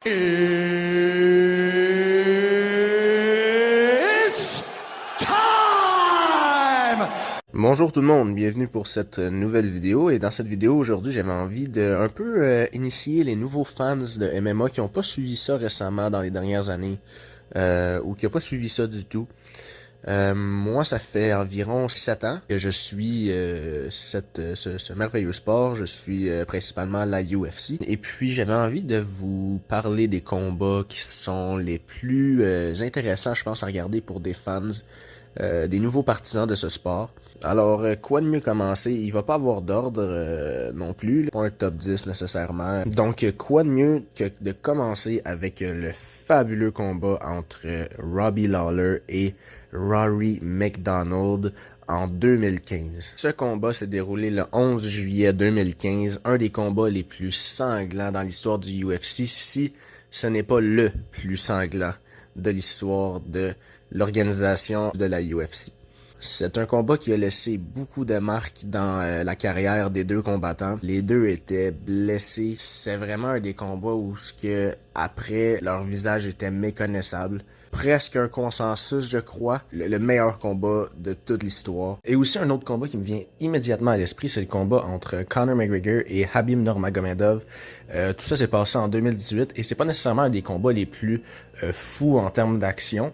It's time! Bonjour tout le monde, bienvenue pour cette nouvelle vidéo. Et dans cette vidéo aujourd'hui, j'avais envie de un peu initier les nouveaux fans de MMA qui n'ont pas suivi ça récemment dans les dernières années ou qui n'ont pas suivi ça du tout. Moi, ça fait environ 7 ans que je suis ce merveilleux sport. Je suis principalement la UFC. Et puis, j'avais envie de vous parler des combats qui sont les plus intéressants, je pense, à regarder pour des fans, des nouveaux partisans de ce sport. Alors, quoi de mieux commencer? Il va pas avoir d'ordre non plus, pas un top 10 nécessairement. Donc, quoi de mieux que de commencer avec le fabuleux combat entre Robbie Lawler et Rory MacDonald en 2015. Ce combat s'est déroulé le 11 juillet 2015, un des combats les plus sanglants dans l'histoire du UFC, si ce n'est pas le plus sanglant de l'histoire de l'organisation de la UFC. C'est un combat qui a laissé beaucoup de marques dans la carrière des deux combattants. Les deux étaient blessés. C'est vraiment un des combats où après leur visage était méconnaissable. Presque un consensus, je crois. Le meilleur combat de toute l'histoire. Et aussi un autre combat qui me vient immédiatement à l'esprit, c'est le combat entre Conor McGregor et Khabib Nurmagomedov. Tout ça s'est passé en 2018 et c'est pas nécessairement un des combats les plus fous en termes d'action.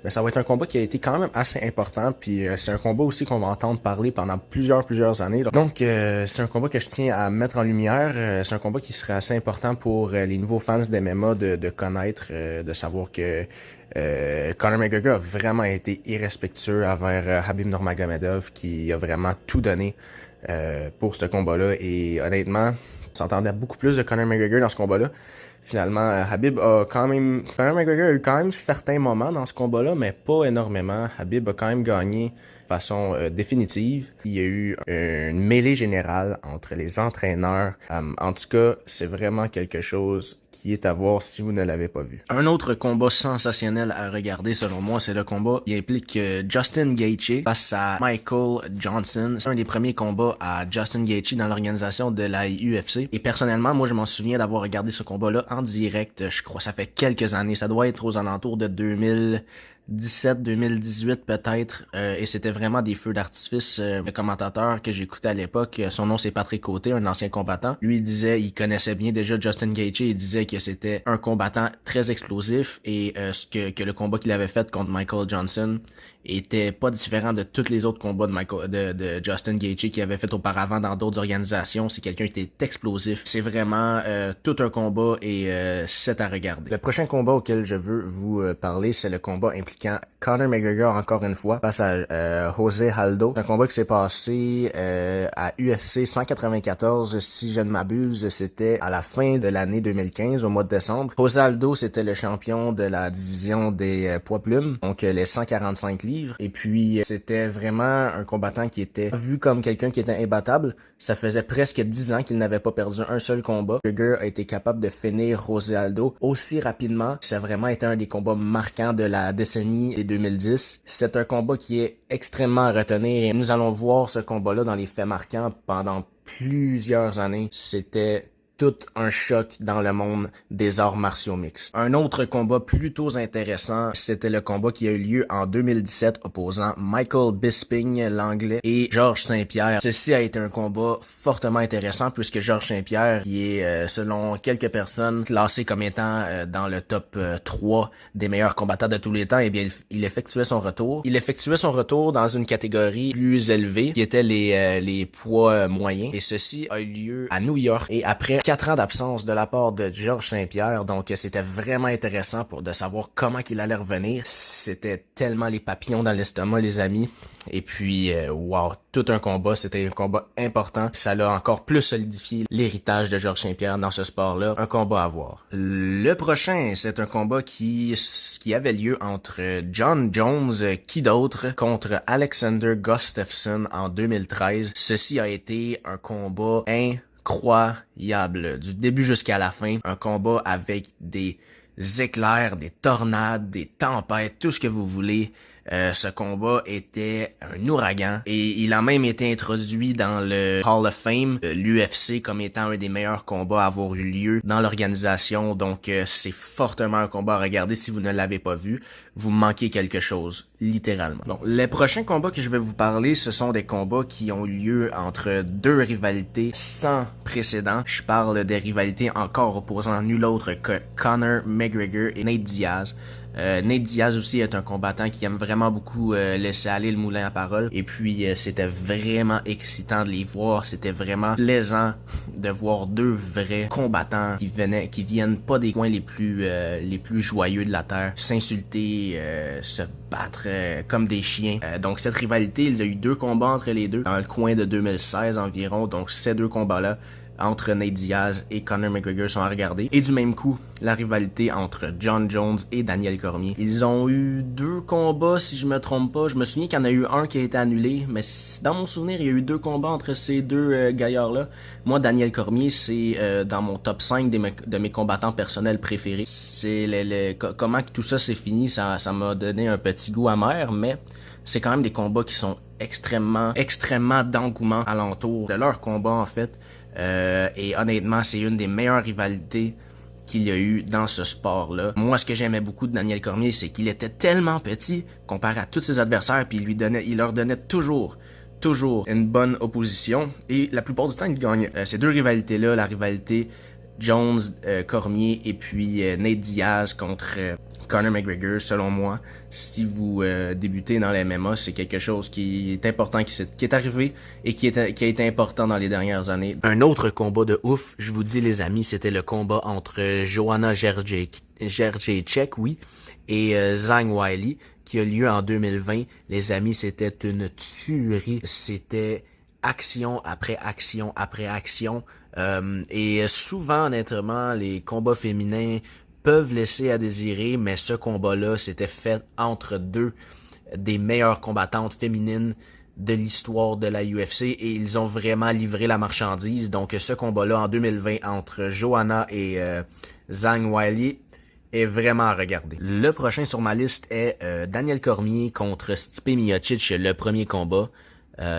Mais ça va être un combat qui a été quand même assez important. Puis c'est un combat aussi qu'on va entendre parler pendant plusieurs années. Donc c'est un combat que je tiens à mettre en lumière. C'est un combat qui serait assez important pour les nouveaux fans d'MMA de connaître, de savoir que Conor McGregor a vraiment été irrespectueux envers Khabib Nurmagomedov qui a vraiment tout donné pour ce combat-là. Et honnêtement, on s'entendait beaucoup plus de Conor McGregor dans ce combat-là. Finalement, Conor McGregor a eu quand même certains moments dans ce combat-là, mais pas énormément. Khabib a quand même gagné de façon définitive. Il y a eu une mêlée générale entre les entraîneurs. En tout cas, c'est vraiment quelque chose qui est à voir si vous ne l'avez pas vu. Un autre combat sensationnel à regarder selon moi, c'est le combat qui implique Justin Gaethje face à Michael Johnson. C'est un des premiers combats à Justin Gaethje dans l'organisation de la UFC. Et personnellement, moi je m'en souviens d'avoir regardé ce combat-là en direct, je crois ça fait quelques années, ça doit être aux alentours de 2017-2018 peut-être, et c'était vraiment des feux d'artifice. Le commentateur que j'écoutais à l'époque, son nom c'est Patrick Côté, un ancien combattant. Lui il disait, il connaissait bien déjà Justin Gaethje, il disait que c'était un combattant très explosif et que le combat qu'il avait fait contre Michael Johnson était pas différent de tous les autres combats de Justin Gaethje qu'il avait fait auparavant dans d'autres organisations. C'est quelqu'un qui était explosif. C'est vraiment tout un combat et c'est à regarder. Le prochain combat auquel je veux vous parler, c'est le combat impliquant Conor McGregor encore une fois face à José Aldo. C'est un combat qui s'est passé à UFC 194, si je ne m'abuse, c'était à la fin de l'année 2015, au mois de décembre. José Aldo, c'était le champion de la division des poids plumes, donc les 145 livres. Et puis, c'était vraiment un combattant qui était vu comme quelqu'un qui était imbattable. Ça faisait presque 10 ans qu'il n'avait pas perdu un seul combat. McGregor a été capable de finir José Aldo aussi rapidement. Ça a vraiment été un des combats marquants de la décennie des 2010. C'est un combat qui est extrêmement à retenir et nous allons voir ce combat-là dans les faits marquants pendant plusieurs années. C'était tout un choc dans le monde des arts martiaux mixtes. Un autre combat plutôt intéressant, c'était le combat qui a eu lieu en 2017 opposant Michael Bisping, l'anglais, et Georges Saint-Pierre. Ceci a été un combat fortement intéressant puisque Georges Saint-Pierre, qui est selon quelques personnes classé comme étant dans le top 3 des meilleurs combattants de tous les temps, eh bien il effectuait son retour. Il effectuait son retour dans une catégorie plus élevée qui était les poids moyens, et ceci a eu lieu à New York. Et après 4 ans d'absence de la part de Georges Saint-Pierre, donc c'était vraiment intéressant de savoir comment qu'il allait revenir. C'était tellement les papillons dans l'estomac, les amis. Et puis, wow, tout un combat, c'était un combat important. Ça l'a encore plus solidifié l'héritage de Georges Saint-Pierre dans ce sport-là. Un combat à voir. Le prochain, c'est un combat qui avait lieu entre John Jones, qui d'autre, contre Alexander Gustafsson en 2013. Ceci a été un combat incroyable, du début jusqu'à la fin. Un combat avec des éclairs, des tornades, des tempêtes, tout ce que vous voulez. Ce combat était un ouragan et il a même été introduit dans le Hall of Fame de l'UFC comme étant un des meilleurs combats à avoir eu lieu dans l'organisation. Donc c'est fortement un combat à regarder. Si vous ne l'avez pas vu, vous manquez quelque chose, littéralement. Donc les prochains combats que je vais vous parler, ce sont des combats qui ont eu lieu entre deux rivalités sans précédent. Je parle des rivalités encore opposant nul autre que Conor McGregor et Nate Diaz. Nate Diaz aussi est un combattant qui aime vraiment beaucoup laisser aller le moulin à parole. Et puis c'était vraiment excitant de les voir. C'était vraiment plaisant de voir deux vrais combattants qui viennent pas des coins les plus joyeux de la terre, s'insulter, se battre comme des chiens. Donc cette rivalité, il y a eu deux combats entre les deux dans le coin de 2016 environ. Donc ces deux combats-là entre Nate Diaz et Conor McGregor sont à regarder. Et du même coup, la rivalité entre Jon Jones et Daniel Cormier. Ils ont eu deux combats, si je me trompe pas. Je me souviens qu'il y en a eu un qui a été annulé, mais dans mon souvenir, il y a eu deux combats entre ces deux gaillards-là. Moi, Daniel Cormier, c'est dans mon top 5 de mes combattants personnels préférés. C'est comment que tout ça s'est fini, ça m'a donné un petit goût amer, mais c'est quand même des combats qui sont extrêmement d'engouement alentour de leur combat, en fait. Et honnêtement, c'est une des meilleures rivalités qu'il y a eu dans ce sport-là. Moi, ce que j'aimais beaucoup de Daniel Cormier, c'est qu'il était tellement petit comparé à tous ses adversaires, puis il leur donnait toujours une bonne opposition. Et la plupart du temps, il gagne. Ces deux rivalités-là, la rivalité Jones, Cormier et puis Nate Diaz contre Conor McGregor, selon moi, si vous débutez dans les MMA, c'est quelque chose qui est important, qui est arrivé et qui a été important dans les dernières années. Un autre combat de ouf, je vous dis les amis, c'était le combat entre Joanna Jędrzejczyk, oui, et Zhang Weili, qui a lieu en 2020. Les amis, c'était une tuerie. C'était action après action après action. Et souvent, honnêtement, les combats féminins peuvent laisser à désirer, mais ce combat-là, c'était fait entre deux des meilleures combattantes féminines de l'histoire de la UFC et ils ont vraiment livré la marchandise. Donc ce combat-là en 2020 entre Joanna et Zhang Weili est vraiment à regarder. Le prochain sur ma liste est Daniel Cormier contre Stipe Miocic, le premier combat.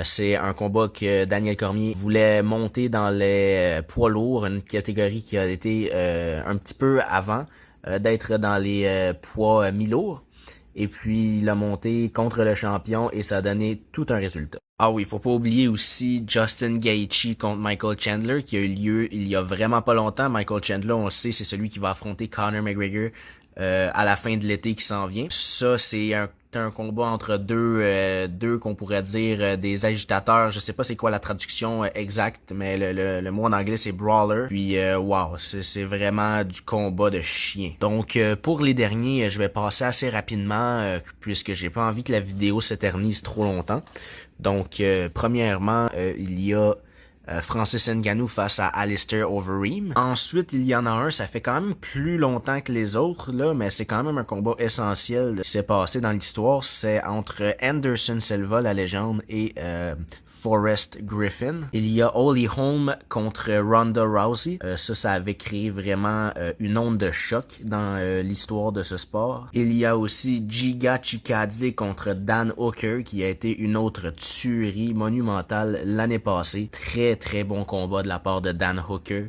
C'est un combat que Daniel Cormier voulait monter dans les poids lourds, une catégorie qui a été un petit peu avant d'être dans les poids mi-lourds. Et puis il a monté contre le champion et ça a donné tout un résultat. Ah oui, faut pas oublier aussi Justin Gaethje contre Michael Chandler qui a eu lieu il y a vraiment pas longtemps. Michael Chandler, on le sait, c'est celui qui va affronter Conor McGregor à la fin de l'été qui s'en vient. Ça, c'est un combat entre deux qu'on pourrait dire des agitateurs. Je sais pas c'est quoi la traduction exacte, mais le mot en anglais c'est brawler. Puis wow, c'est vraiment du combat de chien. Donc pour les derniers, je vais passer assez rapidement puisque j'ai pas envie que la vidéo s'éternise trop longtemps. Donc premièrement, il y a Francis Ngannou face à Alistair Overeem. Ensuite, il y en a un, ça fait quand même plus longtemps que les autres, là, mais c'est quand même un combat essentiel qui s'est passé dans l'histoire. C'est entre Anderson Silva, la légende, et Forrest Griffin. Il y a Holly Holm contre Ronda Rousey. Ça avait créé vraiment une onde de choc dans l'histoire de ce sport. Il y a aussi Giga Chikadze contre Dan Hooker, qui a été une autre tuerie monumentale l'année passée. Très bon combat de la part de Dan Hooker,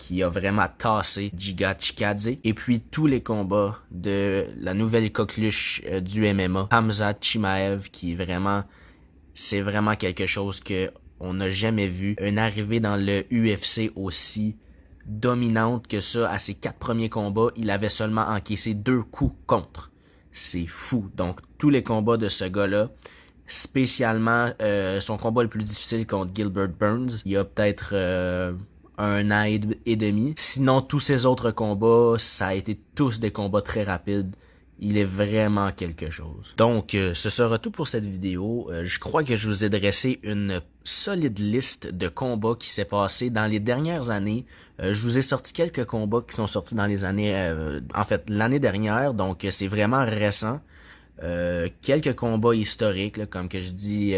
qui a vraiment tassé Giga Chikadze. Et puis tous les combats de la nouvelle coqueluche du MMA, Hamza Chimaev, qui est vraiment... C'est vraiment quelque chose que on n'a jamais vu. Une arrivée dans le UFC aussi dominante que ça. À ses 4 premiers combats, il avait seulement encaissé 2 coups contre. C'est fou. Donc, tous les combats de ce gars-là, spécialement son combat le plus difficile contre Gilbert Burns, il y a peut-être un an et demi. Sinon, tous ses autres combats, ça a été tous des combats très rapides. Il est vraiment quelque chose. Donc, ce sera tout pour cette vidéo. Je crois que je vous ai dressé une solide liste de combats qui s'est passé dans les dernières années. Je vous ai sorti quelques combats qui sont sortis dans les années... en fait, l'année dernière, donc c'est vraiment récent. Quelques combats historiques, là, comme que je dis...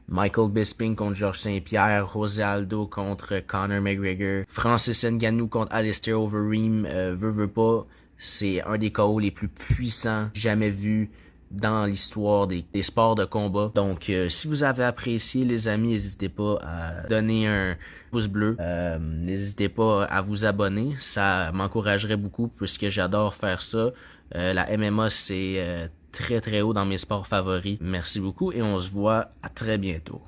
Michael Bisping contre Georges Saint-Pierre, José Aldo contre Conor McGregor, Francis Ngannou contre Alistair Overeem, veut pas... C'est un des KO les plus puissants jamais vus dans l'histoire des sports de combat. Donc, si vous avez apprécié, les amis, n'hésitez pas à donner un pouce bleu. N'hésitez pas à vous abonner. Ça m'encouragerait beaucoup puisque j'adore faire ça. La MMA, c'est très très haut dans mes sports favoris. Merci beaucoup et on se voit à très bientôt.